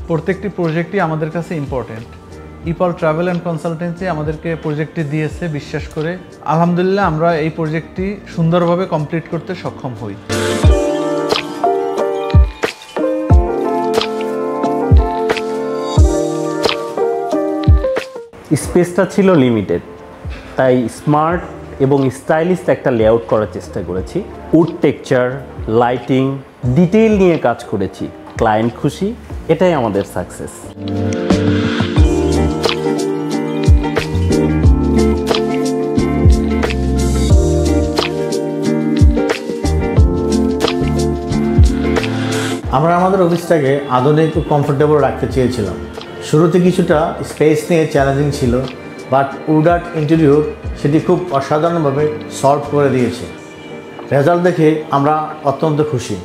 প্রত্যেকটি প্রজেক্টই আমাদের কাছে ইম্পর্টেন্ট। ইপল ট্রাভেল অ্যান্ড কনসালটেন্সি আমাদেরকে প্রজেক্টটি দিয়েছে বিশ্বাস করে। আলহামদুলিল্লাহ আমরা এই প্রজেক্টটি সুন্দরভাবে কমপ্লিট করতে সক্ষম হই। স্পেসটা ছিল লিমিটেড, তাই স্মার্ট এবং স্টাইলিশ একটা লেআউট করার চেষ্টা করেছি। উড টেক্সচার, লাইটিং, ডিটেইল নিয়ে কাজ করেছি। ক্লায়েন্ট খুশি, এটাই আমাদের সাকসেস। আমরা আমাদের অফিসটাকে আধুনিক ও কমফোর্টেবল রাখতে চেয়েছিলাম। শুরুতে কিছুটা স্পেস নিয়ে চ্যালেঞ্জিং ছিল, বাট উড আর্ট ইন্টেরিয়র সেটি খুব অসাধারণভাবে সলভ করে দিয়েছে। রেজাল্ট দেখে আমরা অত্যন্ত খুশি।